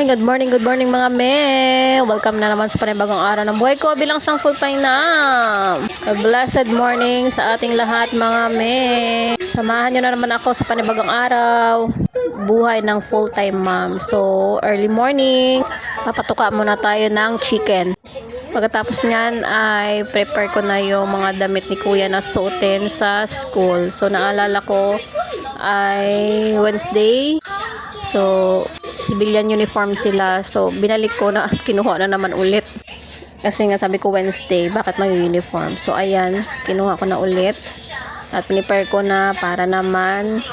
good morning mga me. Welcome na naman sa panibagong araw ng buhay ko bilang isang full-time na. A blessed morning sa ating lahat mga me. Samahan nyo na naman ako sa panibagong araw. Buhay ng full-time mom. So, early morning, papatuka muna tayo ng chicken. Pagkatapos niyan ay prepare ko na yung mga damit ni kuya na suotin sa school. So, naalala ko ay Wednesday. So, civilian uniform sila. So, binalik ko na at kinuha na naman ulit. Kasi nga sabi ko Wednesday, bakit mag-uniform? So, ayan, kinuha ko na ulit. At prepare ko na para naman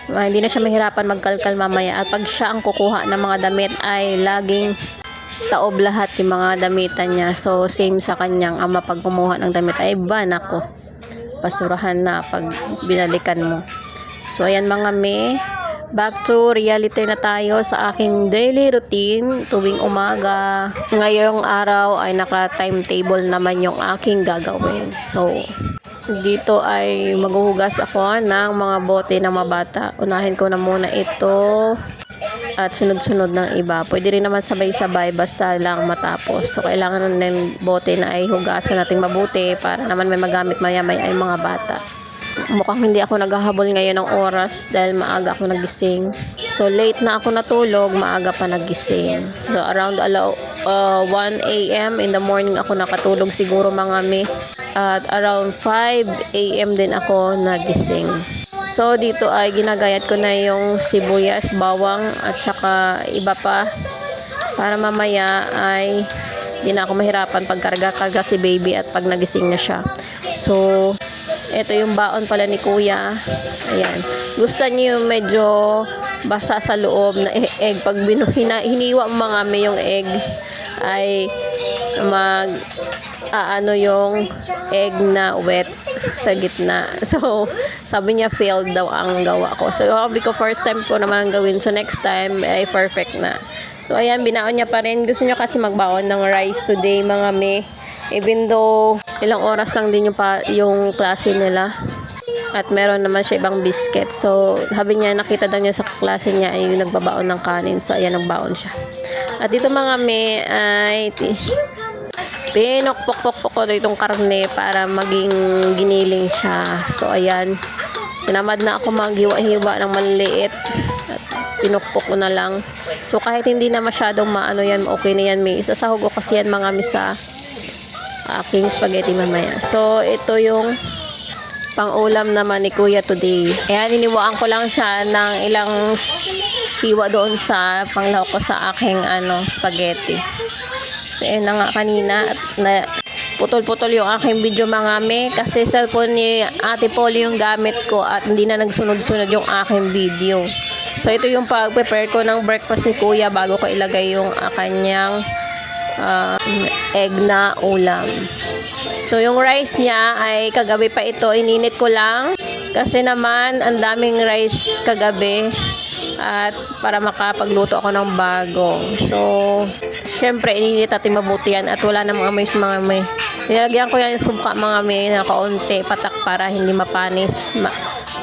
hindi na siya mahirapan magkalkal mamaya. At pag siya ang kukuha ng mga damit ay laging taob lahat yung mga damitan niya. So, same sa kanyang ama pag kumuha ng damit ay nako, basurahan na pag binalikan mo. So, ayan mga me. Back to reality na tayo sa aking daily routine tuwing umaga. Ngayong araw ay naka-timetable naman yung aking gagawin. So, dito ay maghuhugas ako ng mga bote ng mabata. Unahin ko na muna ito at sunod-sunod ng iba. Pwede rin naman sabay-sabay basta lang matapos. So, kailangan ng bote na ay hugasan natin mabuti para naman may magamit maya-maya ay mga bata. Mukhang hindi ako naghahabol ngayon ng oras dahil maaga ako nagising. So, late na ako natulog, maaga pa nagising. So, around 1 a.m. in the morning ako nakatulog siguro mga me. At around 5 a.m. din ako nagising. So, dito ay ginagayat ko na yung sibuyas, bawang at saka iba pa para mamaya ay di na ako mahirapan pagkarga-karga si baby at pag nagising na siya. So, ito yung baon pala ni kuya. Ayan. Gusto niyo yung medyo basa sa loob na egg. Pag hiniwa mga may yung egg ay yung egg na wet sa gitna. So, sabi niya failed daw ang gawa ko. So, sabi ko first time ko naman ang gawin. So, next time ay perfect na. So, ayan, binaon niya pa rin. Gusto niya kasi magbaon ng rice today mga me. Even though ilang oras lang din yung klase nila. At meron naman siya ibang biscuit. So, sabi niya, nakita daw niya sa klase niya ay yung nagbabaon ng kanin. So, ayan, nagbaon siya. At dito mga me ay pinokpok-pok ko itong karne para maging giniling siya. So, ayan. Tinamad na ako maghiwa-hiwa ng maliliit. At pinokpok ko na lang. So, kahit hindi na masyadong maano yan, okay na yan me. Isasahog ko kasi yan mga misa aking spaghetti mamaya. So, ito yung pang-ulam naman ni kuya today. Ayan, iniwaan ko lang siya ng ilang hiwa doon sa panglahok ko sa aking spaghetti. So, ayan na nga kanina. At na, putol-putol yung aking video mga me. Kasi cellphone ni Ate Polly yung gamit ko at hindi na nagsunod-sunod yung aking video. So, ito yung pag-prepare ko ng breakfast ni kuya bago ko ilagay yung kanyang egg na ulam. So, yung rice niya ay kagabi pa ito. Ininit ko lang. Kasi naman, ang daming rice kagabi. At para makapagluto ako ng bago. So, syempre, ininit natin mabuti yan. At wala na mga may. Nilagyan ko yan yung sumka mga may na kaunti patak para hindi mapanis.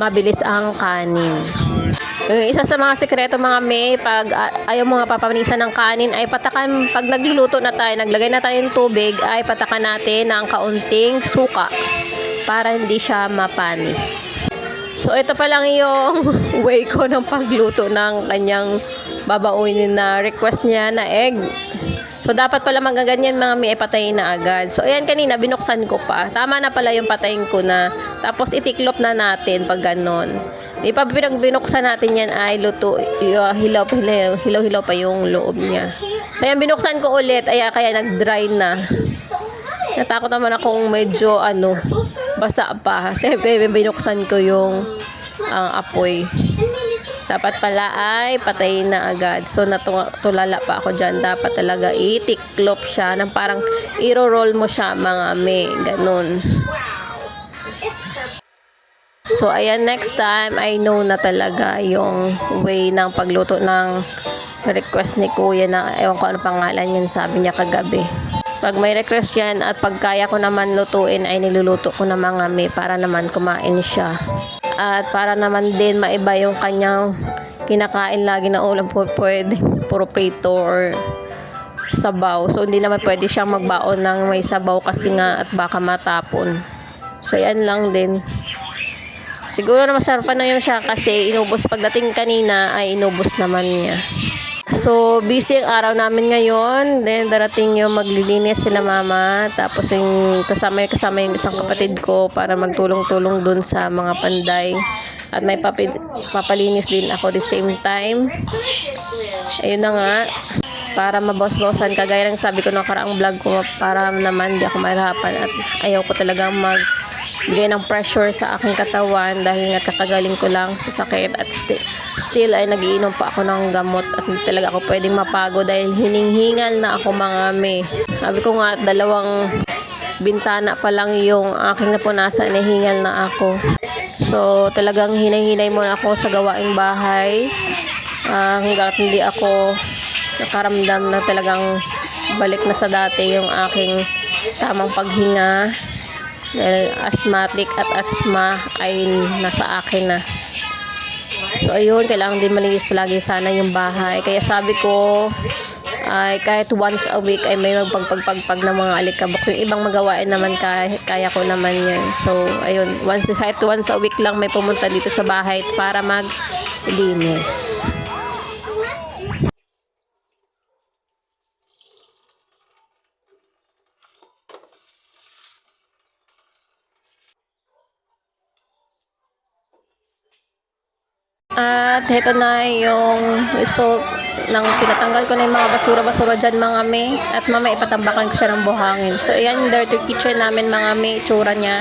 Mabilis ang kanin. Isa sa mga sekreto mga may, pag ayaw mo nga papanisan ng kanin, ay patakan, pag nagluluto na tayo, naglagay na tayo ng tubig, ay patakan natin ng kaunting suka para hindi siya mapanis. So, ito pa lang yung way ko ng pagluto ng kanyang babaunin na request niya na egg. So, dapat pala magaganyan mga may patayin na agad. So, ayan kanina, binuksan ko pa. Tama na pala yung patayin ko na. Tapos, itiklop na natin pag ganon. Pag binuksan natin yan ay luto, hilaw pa yung loob niya. Kaya binuksan ko ulit, kaya nag-dry na. Natakot naman akong medyo basa pa. Kasi binuksan ko yung apoy. Dapat pala ay patayin na agad. So, natulala pa ako dyan. Dapat talaga itiklop siya ng parang iro-roll mo siya mga me. Ganun. So, ayan, next time, I know na talaga yung way ng pagluto ng request ni kuya na, ewan ko ano pangalan yan, sabi niya kagabi. Pag may request yan at pag kaya ko naman lutuin, ay niluluto ko na mga me para naman kumain siya. At para naman din maiba yung kanyang kinakain lagi na ulam po, puro prito or sabaw. So, hindi naman pwede siyang magbaon ng may sabaw kasi nga at baka matapon. So, yan lang din. Siguro na masarapan na yun siya kasi inubos pagdating kanina ay inubos naman niya. So, busy ang araw namin ngayon. Then, darating yung maglilinis sila mama. Tapos, yung kasama yung isang kapatid ko para magtulong-tulong dun sa mga panday. At may papalinis din ako the same time. Ayun na nga. Para mabawas-bawasan. Kagaya ng sabi ko nung karaang vlog ko, para naman di ako mahirapan. At ayaw ko talagang magbigay ng pressure sa aking katawan dahil nga kakagaling ko lang sa sakit at still ay nagiinom pa ako ng gamot at hindi talaga ako pwedeng mapago dahil hininghingal na ako mga me. Sabi ko nga 2 bintana pa lang yung aking napunasan, nahingal na ako. So talagang hinay-hinay muna ako sa gawaing bahay hanggang hindi ako nakaramdam na talagang balik na sa dati yung aking tamang paghinga. Dahil asthmatic at asthma ay nasa akin na. So ayun, kailangan din malinis palagi sana yung bahay. Kaya sabi ko ay kahit once a week ay may magpagpagpag ng mga alikabok. Yung ibang magawain naman kaya ko naman yan. So ayun, kahit once a week lang may pumunta dito sa bahay para maglinis. At ito na yung result ng pinatanggal ko na yung mga basura-basura dyan mga me. At mamaya ipatambakan ko siya ng buhangin. So ayan yung dirty kitchen namin mga me. Itsura niya.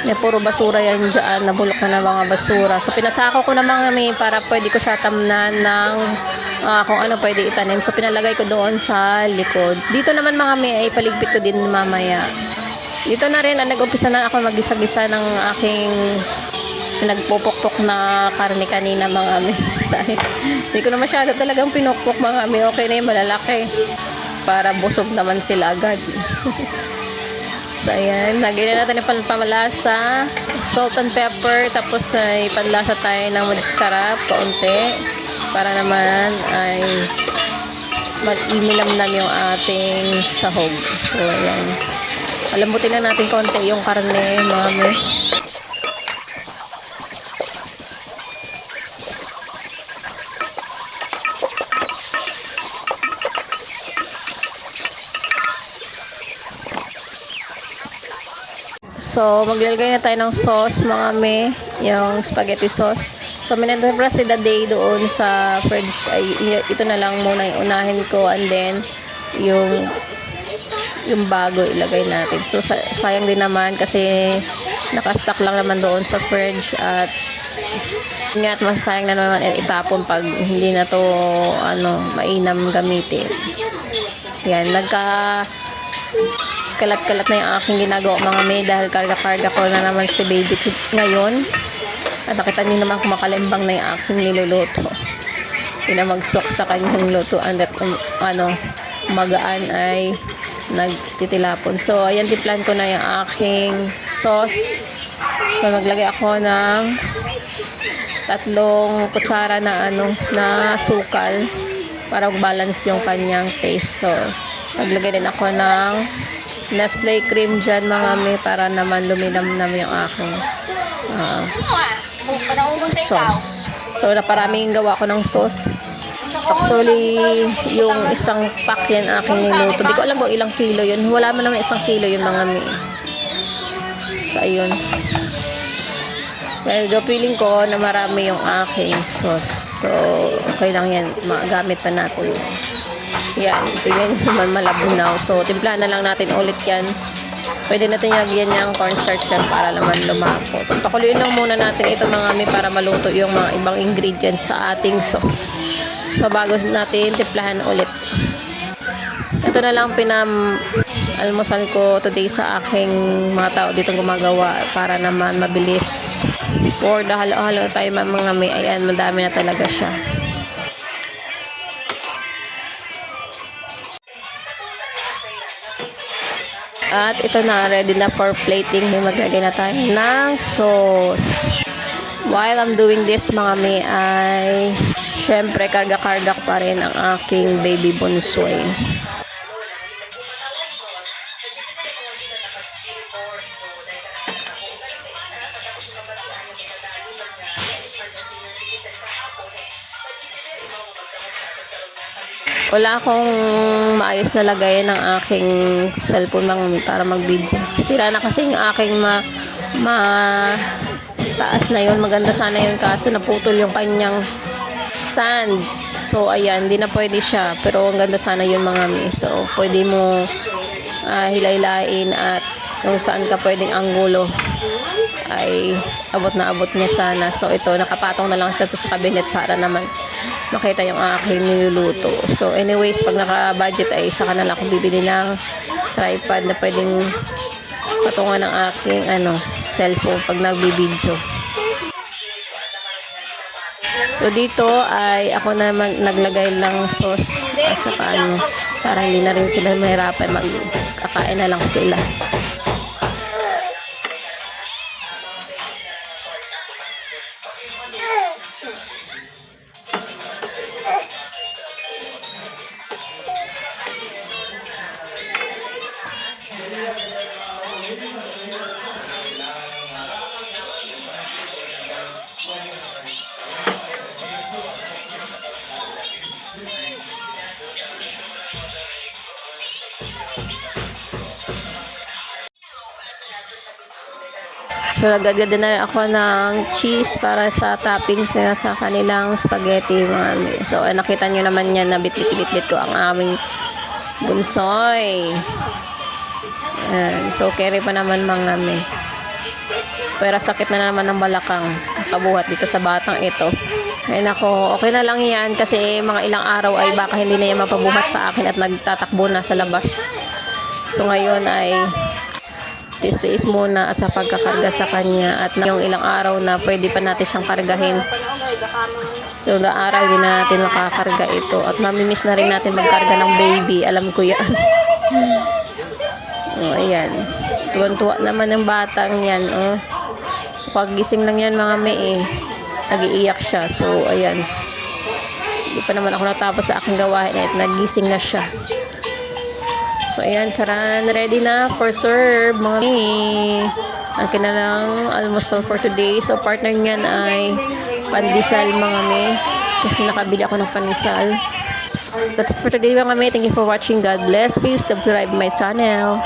May puro basura yan dyan. Nabulok na ng mga basura. So pinasako ko na mga me para pwede ko siya tamnan ng kung ano pwede itanim. So pinalagay ko doon sa likod. Dito naman mga me ay paligpit ko din mamaya. Dito na rin nag-umpisa na ako mag-gisa-gisa ng aking nagpupukpok na karne kanina mga ame. Hindi ko na masyado talagang pinukpok mga ame. Okay na yung malalaki para busog naman sila agad. So ayan, lagyan na natin yung pamalasa, salt and pepper, tapos ay panlasa tayo ng sarap kaunti para naman ay mag-imilam yung ating sahog. So ayan, palambutin na natin kaunti yung karne mga ame. So, maglalagay na tayo ng sauce, mga me, yung spaghetti sauce. So, minadabra si the day doon sa fridge. Ay, ito na lang muna yung unahin ko and then yung bago ilagay natin. So, sayang din naman kasi nakastock lang naman doon sa fridge at nga at masayang na naman itapon pag hindi na to mainam gamitin. Yan, kalat-kalat na yung aking ginagawa mga me dahil karga-karga ko na naman si baby ngayon at nakita niyo naman kumakalimbang na yung aking niluluto. Pinamagswak sa kanyang lutuan at magaan ay nagtitilapon. So ayan, tiplan ko na yung aking sauce. So maglagay ako ng 3 kutsara na na sukal para balance yung kanyang taste. So maglagay din ako ng Nestle cream dyan mga me para naman luminam-nam yung aking sauce. So naparaming gawa ko ng sauce. Actually yung isang pack yan aking niluto. Di ko alam kung ilang kilo yun. Wala man naman 1 kilo yun mga me. So ayun. Well, feeling ko na marami yung aking sauce. So okay lang yan. Magamit pa natin. Yan, tingnan nyo naman malabunaw. So, timpla na lang natin ulit yan. Pwede natin lagyan yung cornstarch yan para naman lumapot. So, pakuluin lang muna natin ito mga mi para maluto yung mga ibang ingredients sa ating sauce. So, bago natin timplahan ulit. Ito na lang almusal ko today sa aking mga tao dito gumagawa para naman mabilis. For the halo-halo tayo mga mi, ayan, madami na talaga siya. At ito na, ready na for plating. May maglagay na tayo ng sauce. While I'm doing this, mga me, ay Syempre, karga-karga pa rin ang aking baby bunsoy. Wala akong maayos na lagay ng aking cellphone para mag-video. Sira na kasi yung aking taas na yun. Maganda sana yun kaso naputol yung kanyang stand. So, ayan, hindi na pwede siya. Pero ang ganda sana yun mga mi. So, pwede mo hilay-hilain at kung saan ka pwedeng anggulo ay abot na abot niya sana. So, ito, nakapatong na lang siya sa cabinet para naman makita yung aking niluluto. So, anyways, pag naka-budget ay saka na lang ako bibili ng tripod na pwedeng patungan ng aking cellphone pag nagbibideo. So, dito ay ako na naglagay lang sauce at saka para hindi na rin sila mahirapan, magkakain na lang sila. So, nagagad na ako ng cheese para sa toppings nila sa kanilang spaghetti. So, nakita nyo naman yan na bit-bit ko ang aming bunsoy. So, carry pa naman mga me. Pero sakit na naman ng balakang kabuhat dito sa batang ito. Ay nako, okay na lang yan kasi mga ilang araw ay baka hindi na yan mapabuhat sa akin at nagtatakbo na sa labas. So, ngayon ay tiis muna at sa pagkakarga sa kanya at yung ilang araw na pwede pa natin siyang kargahin. So, araw din na natin makakarga ito at mamimiss na rin natin magkarga ng baby. Alam ko yan. Ayan. Tuwan-tuwa naman ng batang yan. Paggising lang yan mga me nag-iiyak siya. So, ayan. Hindi pa naman ako natapos sa aking gawain at nagising na siya. So, ayan, charan, ready na for serve, mga me. Ang kinalang almusal for today. So, partner niyan ay pandesal, mga me. Kasi nakabili ako ng pandesal. That's it for today, mga me. Thank you for watching. God bless. Please subscribe my channel.